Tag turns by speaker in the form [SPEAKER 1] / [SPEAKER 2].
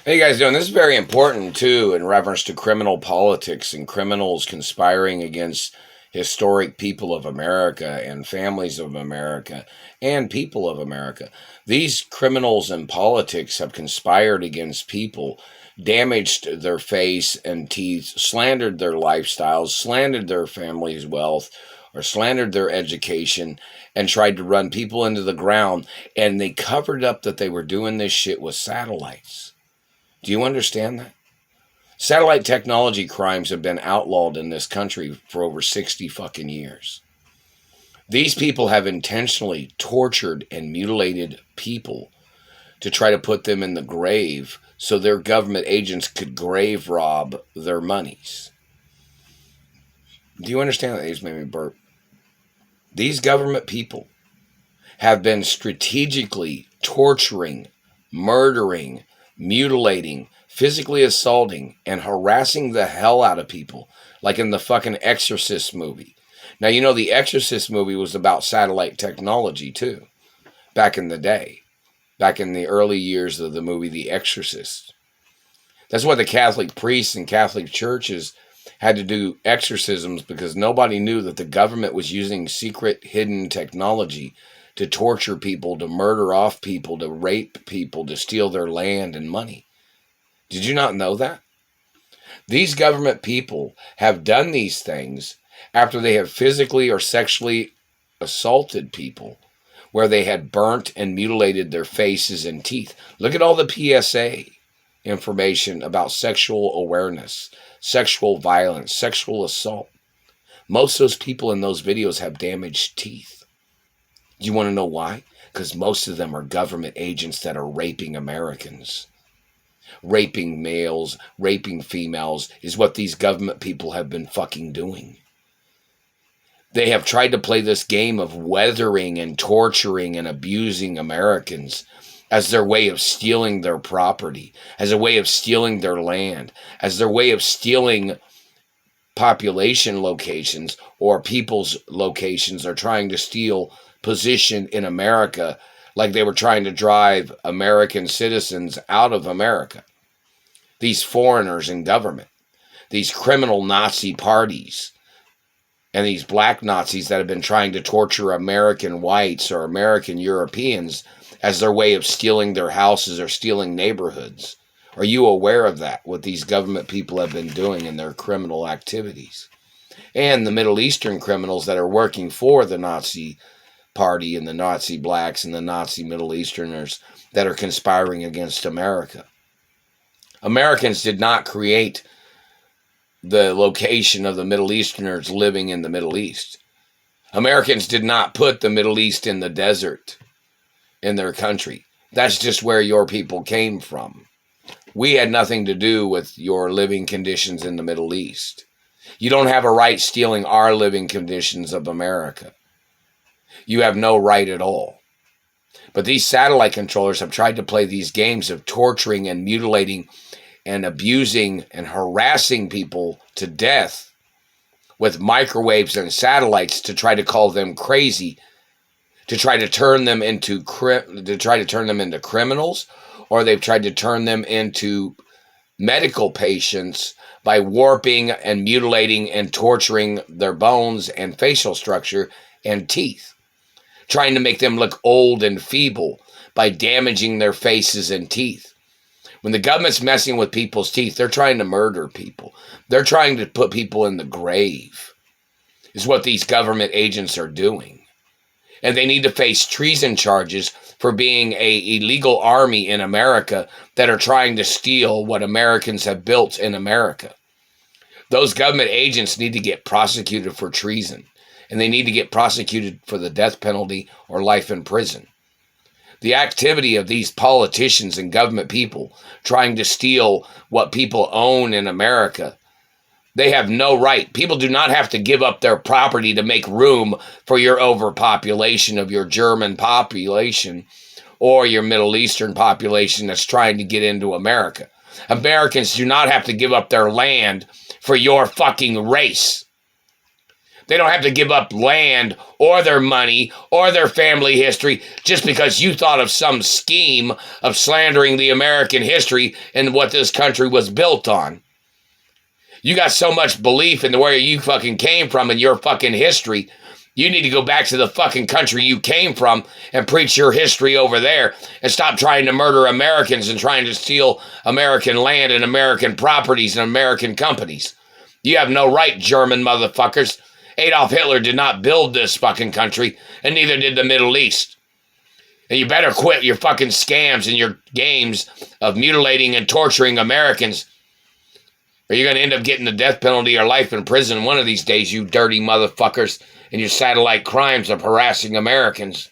[SPEAKER 1] How you guys doing? This is very important too in reference to criminal politics and criminals conspiring against historic people of America and families of America and people of America. These criminals in politics have conspired against people, damaged their face and teeth, slandered their lifestyles, slandered their family's wealth, or slandered their education, and tried to run people into the ground. And they covered up that they were doing this shit with satellites. Do you understand that? Satellite technology crimes have been outlawed in this country for over 60 fucking years. These people have intentionally tortured and mutilated people to try to put them in the grave so their government agents could grave rob their monies. Do you understand that? They just made me burp. These government people have been strategically torturing, murdering, mutilating, physically assaulting, and harassing the hell out of people, like in the fucking Exorcist movie. Now, you know, the Exorcist movie was about satellite technology, too, back in the day, back in the early years of the movie The Exorcist. That's why the Catholic priests and Catholic churches had to do exorcisms, because nobody knew that the government was using secret, hidden technology to torture people, to murder off people, to rape people, to steal their land and money. Did you not know that? These government people have done these things after they have physically or sexually assaulted people, where they had burnt and mutilated their faces and teeth. Look at all the PSA information about sexual awareness, sexual violence, sexual assault. Most of those people in those videos have damaged teeth. Do you want to know why? Because most of them are government agents that are raping Americans. Raping males, raping females is what these government people have been fucking doing. They have tried to play this game of weathering and torturing and abusing Americans as their way of stealing their property, as a way of stealing their land, as their way of stealing population locations or people's locations. Are trying to steal position in America, like they were trying to drive American citizens out of America. These foreigners in government, these criminal Nazi parties, and these black Nazis that have been trying to torture American whites or American Europeans as their way of stealing their houses or stealing neighborhoods. Are you aware of that, what these government people have been doing in their criminal activities? And the Middle Eastern criminals that are working for the Nazi party and the Nazi blacks and the Nazi Middle Easterners that are conspiring against America. Americans did not create the location of the Middle Easterners living in the Middle East. Americans did not put the Middle East in the desert in their country. That's just where your people came from. We had nothing to do with your living conditions in the Middle East. You don't have a right stealing our living conditions of America. You have no right at all. But these satellite controllers have tried to play these games of torturing and mutilating and abusing and harassing people to death with microwaves and satellites to try to call them crazy, to try to turn them into criminals, or they've tried to turn them into medical patients by warping and mutilating and torturing their bones and facial structure and teeth, trying to make them look old and feeble by damaging their faces and teeth. When the government's messing with people's teeth, they're trying to murder people. They're trying to put people in the grave, is what these government agents are doing. And they need to face treason charges for being an illegal army in America that are trying to steal what Americans have built in America. Those government agents need to get prosecuted for treason, and they need to get prosecuted for the death penalty or life in prison. The activity of these politicians and government people trying to steal what people own in America, they have no right. People do not have to give up their property to make room for your overpopulation of your German population or your Middle Eastern population that's trying to get into America. Americans do not have to give up their land for your fucking race. They don't have to give up land or their money or their family history just because you thought of some scheme of slandering the American history and what this country was built on. You got so much belief in the where you fucking came from and your fucking history. You need to go back to the fucking country you came from and preach your history over there and stop trying to murder Americans and trying to steal American land and American properties and American companies. You have no right, German motherfuckers. Adolf Hitler did not build this fucking country, and neither did the Middle East. And you better quit your fucking scams and your games of mutilating and torturing Americans, or you're going to end up getting the death penalty or life in prison one of these days, you dirty motherfuckers, and your satellite crimes of harassing Americans.